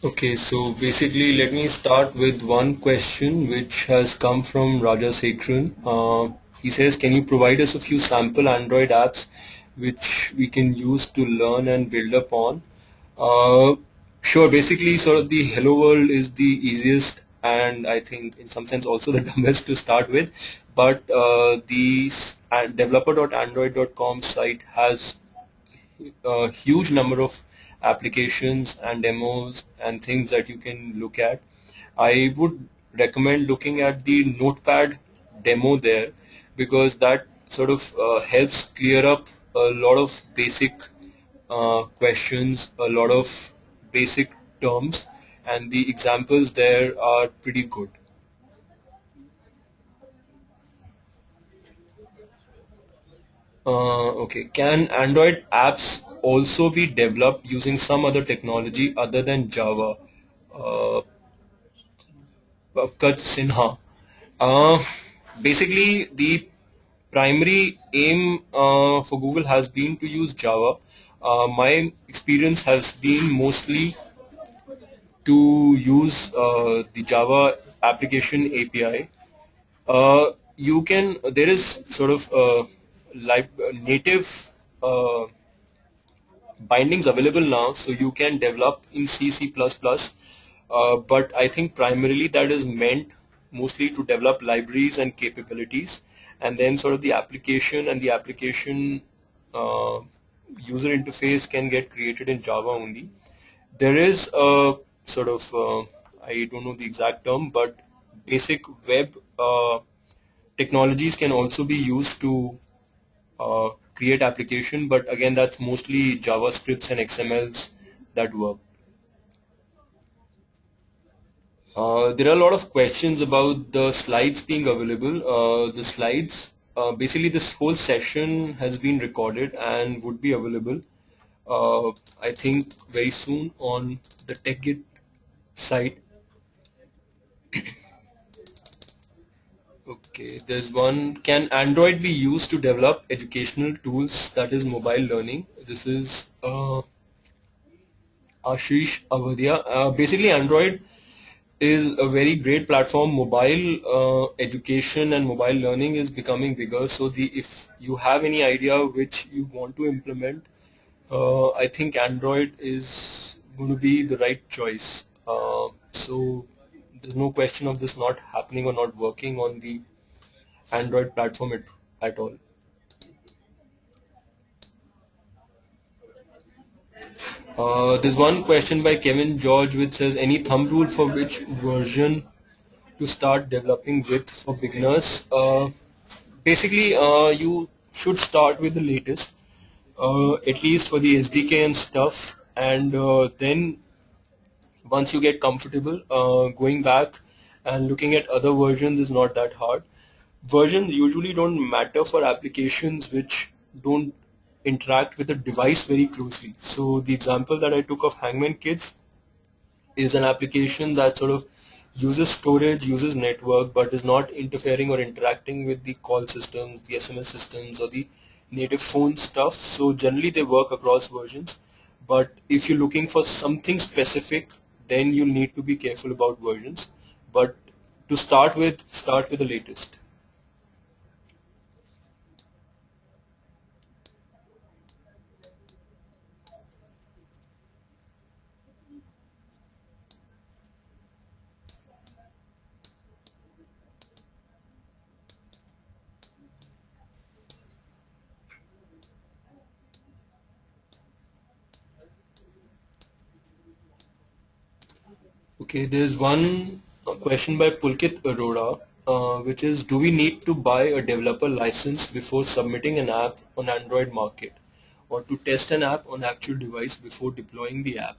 okay, so basically let me start with one question which has come from Raja Sekran. He says, can you provide us a few sample Android apps which we can use to learn and build upon? Uh, sure, basically sort of the Hello World is the easiest and I think in some sense also the dumbest to start with, but the developer.android.com site has a huge number of applications and demos and things that you can look at. I would recommend looking at the Notepad demo there because that sort of helps clear up a lot of basic questions, a lot of basic terms, and the examples there are pretty good. Okay, can Android apps also be developed using some other technology other than Java? Uh, Pankaj Sinha. Uh, Basically, the primary aim for Google has been to use Java. My experience has been mostly to use the Java application API. There is sort of native uh, bindings available now, so you can develop in C, C++, but I think primarily that is meant mostly to develop libraries and capabilities, and then sort of the application and the application uh, user interface can get created in Java only. There is a sort of, I don't know the exact term, but basic web technologies can also be used to create application, but again that's mostly JavaScripts and XMLs that work. There are a lot of questions about the slides being available. The slides, basically this whole session has been recorded and would be available, I think very soon on the TechGit site. Okay, there's one. Can Android be used to develop educational tools, that is mobile learning? This is Ashish Avadia. Basically, Android is a very great platform. Mobile education and mobile learning is becoming bigger. So if you have any idea which you want to implement, I think Android is going to be the right choice. So there's no question of this not happening or not working on the Android platform at all. There's one question by Kevin George which says, any thumb rule for which version to start developing with for beginners? Basically, you should start with the latest, at least for the SDK and stuff, and then once you get comfortable, going back and looking at other versions is not that hard. Versions usually don't matter for applications which don't interact with the device very closely. So the example that I took of Hangman Kids is an application that sort of uses storage, uses network, but is not interfering or interacting with the call systems, the SMS systems, or the native phone stuff. So generally they work across versions. But if you're looking for something specific, then you'll need to be careful about versions. But to start with the latest. Okay, there's one question by Pulkit Arora, which is, do we need to buy a developer license before submitting an app on Android market, or to test an app on actual device before deploying the app?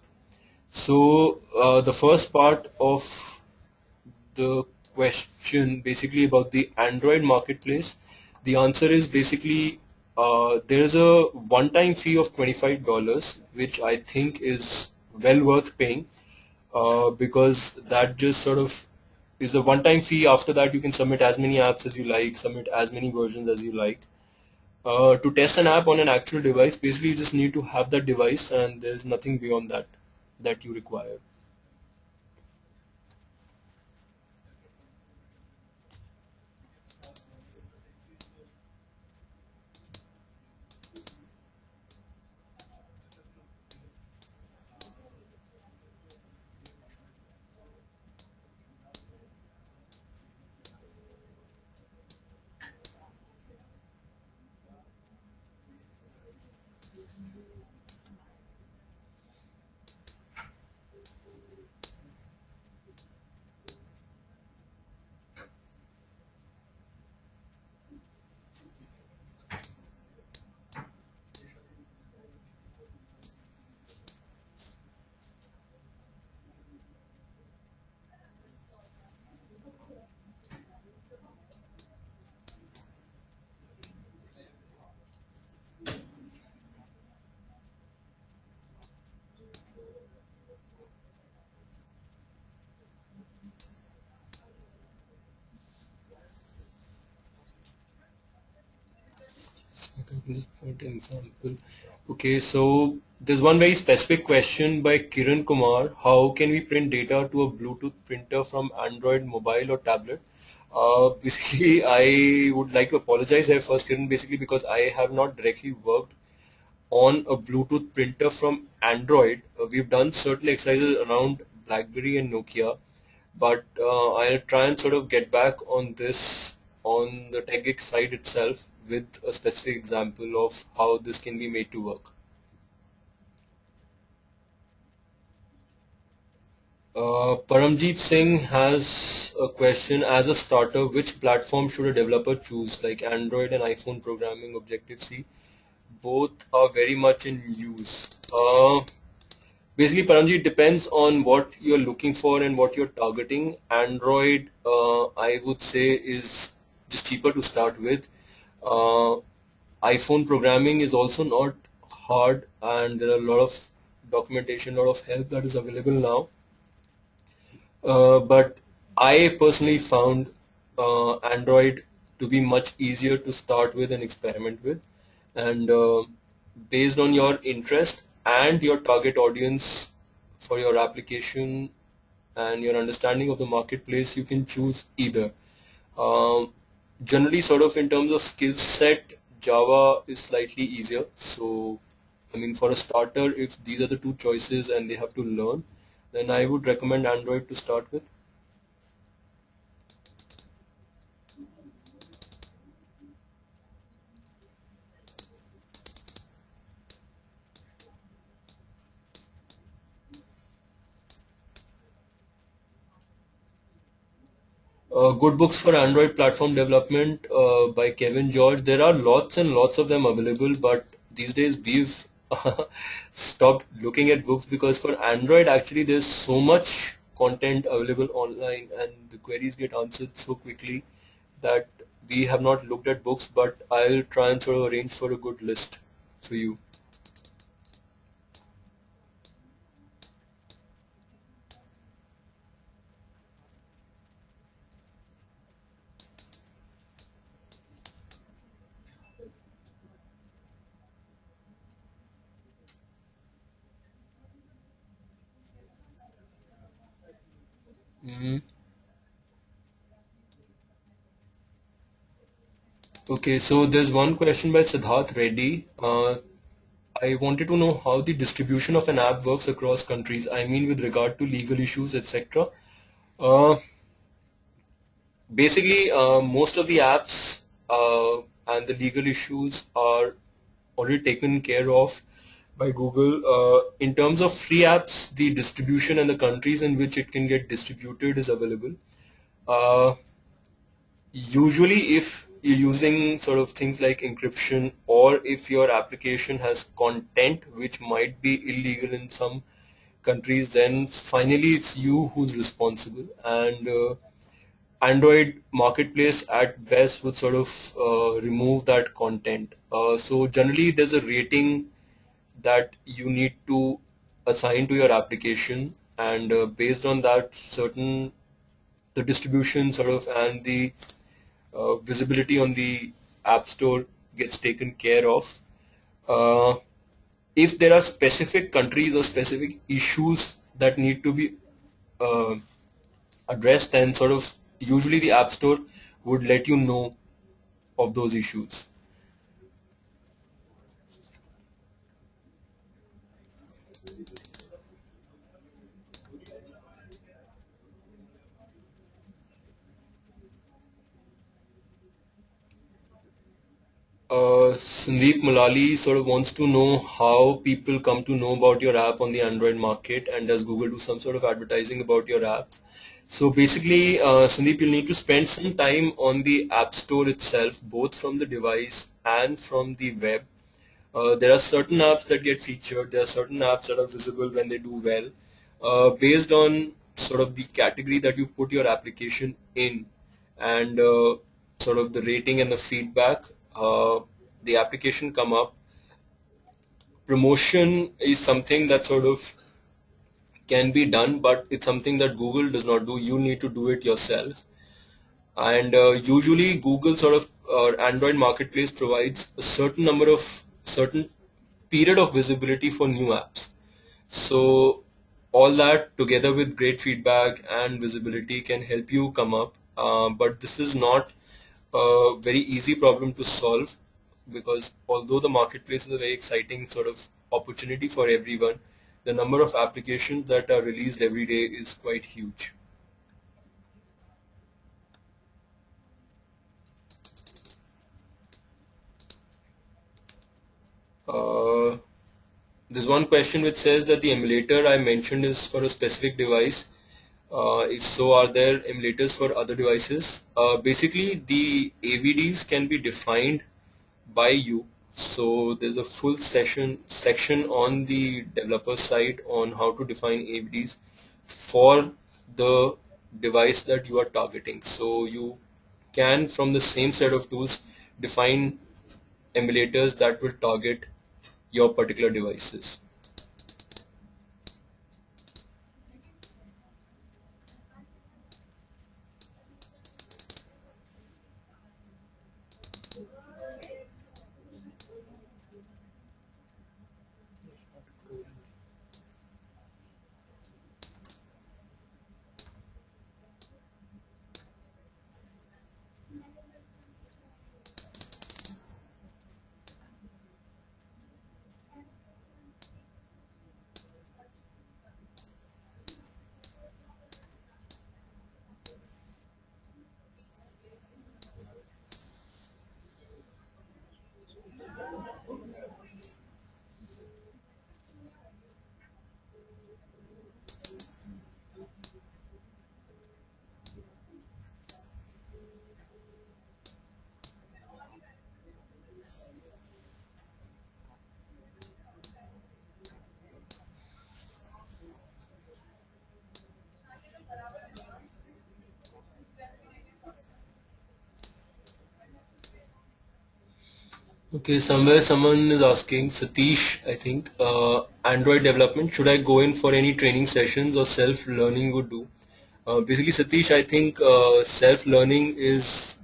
So the first part of the question, basically about the Android marketplace, the answer is basically there's a one-time fee of $25, which I think is well worth paying, because that just sort of is a one-time fee. After that, you can submit as many apps as you like, submit as many versions as you like. To test an app on an actual device, basically you just need to have that device, and there's nothing beyond that that you require. Just point an example. Okay, so there's one very specific question by Kiran Kumar. How can we print data to a Bluetooth printer from Android mobile or tablet? Basically, I would like to apologize here first, Kiran, basically because I have not directly worked on a Bluetooth printer from Android. We've done certain exercises around BlackBerry and Nokia, but I'll try and sort of get back on this on the TechGeek site itself with a specific example of how this can be made to work. Paramjeet Singh has a question. As a starter, which platform should a developer choose, like Android and iPhone programming, Objective-C? Both are very much in use. Basically, Paramji, it depends on what you're looking for and what you're targeting. Android, I would say, is just cheaper to start with. Uh, iPhone programming is also not hard, and there are a lot of documentation, a lot of help that is available now. But I personally found Android to be much easier to start with and experiment with. And based on your interest and your target audience for your application and your understanding of the marketplace, you can choose either. Um, Generally, sort of in terms of skill set, Java is slightly easier. So, I mean, for a starter, if these are the two choices and they have to learn, then I would recommend Android to start with. Good books for Android platform development by Kevin George. There are lots and lots of them available, but these days we've stopped looking at books because for Android actually there's so much content available online and the queries get answered so quickly that we have not looked at books, but I'll try and sort of arrange for a good list for you. Mhm. Okay, so there's one question by Siddharth Reddy. I wanted to know how the distribution of an app works across countries. I mean, with regard to legal issues, etc. Uh, Basically, most of the apps and the legal issues are already taken care of by Google. In terms of free apps, the distribution and the countries in which it can get distributed is available. Uh, Usually, if you're using sort of things like encryption, or if your application has content which might be illegal in some countries, then finally it's you who's responsible. And Android marketplace at best would sort of remove that content. So generally, there's a rating that you need to assign to your application, and based on that, certain the distribution sort of and the visibility on the App Store gets taken care of. Uh, if there are specific countries or specific issues that need to be uh, addressed, then sort of usually the App Store would let you know of those issues. Sandeep Malali sort of wants to know how people come to know about your app on the Android market, and does Google do some sort of advertising about your apps? So basically, Sandeep, you'll need to spend some time on the App Store itself, both from the device and from the web. There are certain apps that get featured. There are certain apps that are visible when they do well. Based on sort of the category that you put your application in, and sort of the rating and the feedback, the application come up. Promotion is something that sort of can be done, but it's something that Google does not do. You need to do it yourself. And usually Google sort of or Android marketplace provides a certain period of visibility for new apps. So all that together with great feedback and visibility can help you come up. But this is not a very easy problem to solve, because although the marketplace is a very exciting sort of opportunity for everyone, the number of applications that are released every day is quite huge. Uh, there's one question which says that the emulator I mentioned is for a specific device. If so, are there emulators for other devices? Basically, the AVDs can be defined by you. So there's a full section on the developer side on how to define AVDs for the device that you are targeting. So you can, from the same set of tools, define emulators that will target your particular devices. Okay, somewhere someone is asking, Satish, I think, Android development, should I go in for any training sessions or self-learning would do? Basically, Satish, I think self-learning is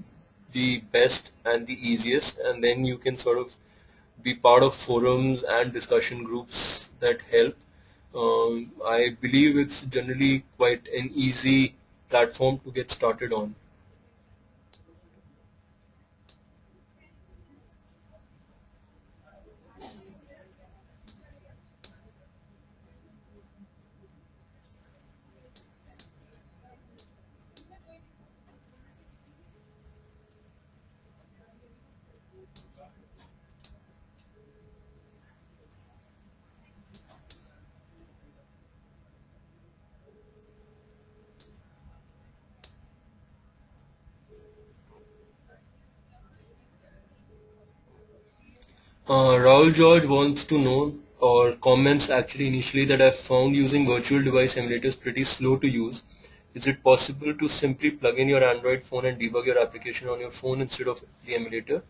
the best and the easiest, and then you can sort of be part of forums and discussion groups that help. I believe it's generally quite an easy platform to get started on. Raul George wants to know, or comments actually initially, that I found using virtual device emulators pretty slow to use. Is it possible to simply plug in your Android phone and debug your application on your phone instead of the emulator?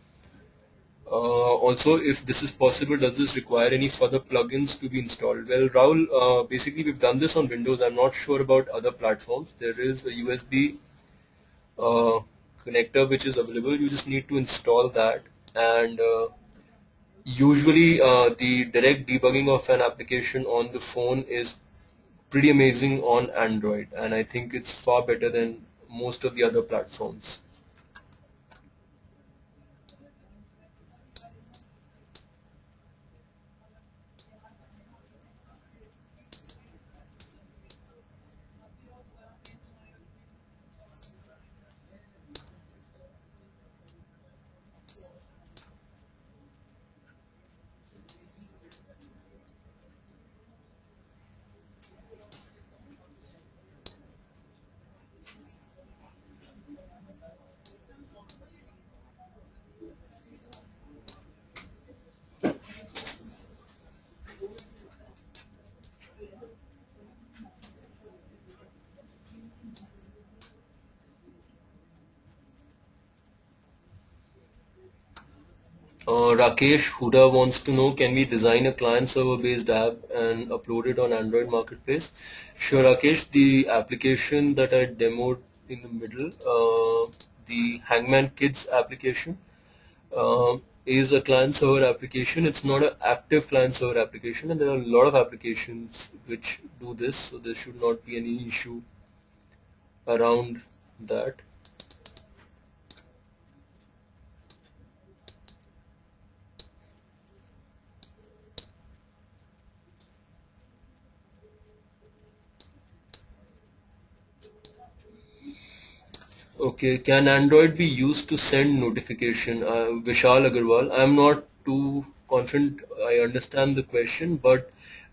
Also, if this is possible, does this require any further plugins to be installed? Well, Raul, basically we've done this on Windows. I'm not sure about other platforms. There is a USB connector which is available. You just need to install that, and usually the direct debugging of an application on the phone is pretty amazing on Android, and I think it's far better than most of the other platforms. Rakesh Huda wants to know, can we design a client-server based app and upload it on Android Marketplace? Sure, Rakesh. The application that I demoed in the middle, the Hangman Kids application, is a client-server application. It's not an active client-server application, and there are a lot of applications which do this, so there should not be any issue around that. Okay, can Android be used to send notification? Vishal Agarwal. I'm not too confident I understand the question, but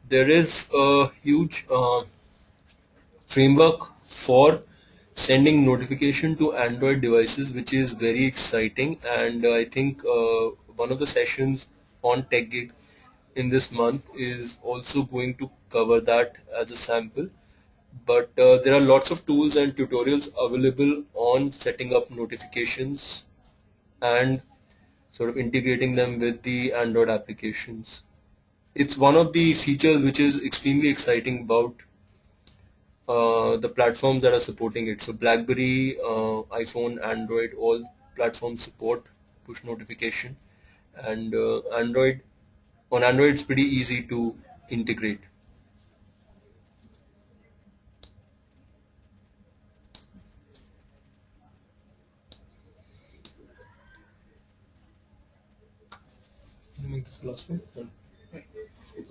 there is a huge framework for sending notification to Android devices, which is very exciting. And I think one of the sessions on TechGig in this month is also going to cover that as a sample. But there are lots of tools and tutorials available on setting up notifications and sort of integrating them with the Android applications. It's one of the features which is extremely exciting about the platforms that are supporting it. So BlackBerry, iPhone, Android, all platforms support push notification, and Android it's pretty easy to integrate. Let me make this last one.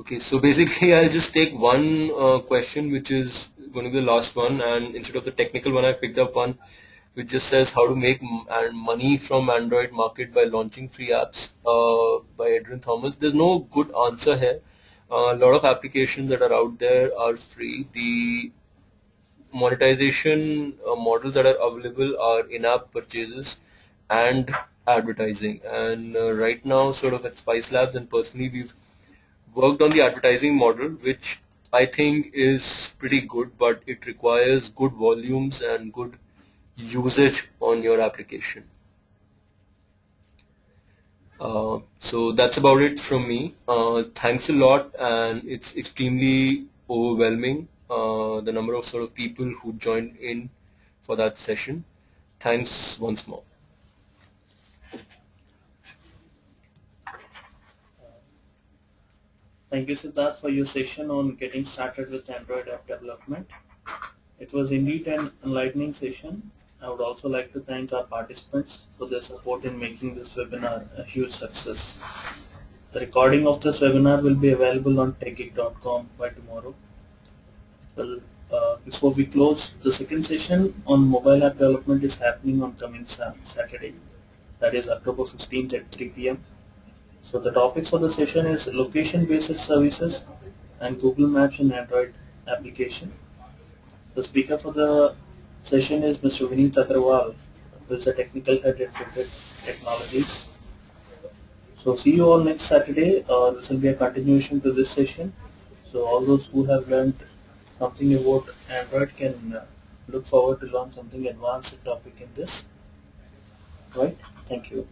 Okay, so basically I'll just take one question which is going to be the last one, and instead of the technical one I picked up one which just says how to make money from Android market by launching free apps by Adrian Thomas. There's no good answer here. A lot of applications that are out there are free. The monetization models that are available are in-app purchases and advertising. And right now, sort of at Spice Labs and personally, we've worked on the advertising model, which I think is pretty good, but it requires good volumes and good usage on your application. So that's about it from me. Thanks a lot, and it's extremely overwhelming the number of sort of people who joined in for that session. Thanks once more.
Thank you, Siddharth, for your session on getting started with Android app development. It was indeed an enlightening session. I would also like to thank our participants for their support in making this webinar a huge success. The recording of this webinar will be available on techgeek.com by tomorrow. Well, before we close, the second session on mobile app development is happening on coming Saturday, that is October 15th at 3 p.m. So the topic for the session is location-based services and Google Maps in Android application. The speaker for the session is Mr. Vineet Agrawal, who is the technical head at Cricket Technologies. So see you all next Saturday. This will be a continuation to this session. So all those who have learned something about Android can look forward to learn something advanced topic in this. Right? Thank you.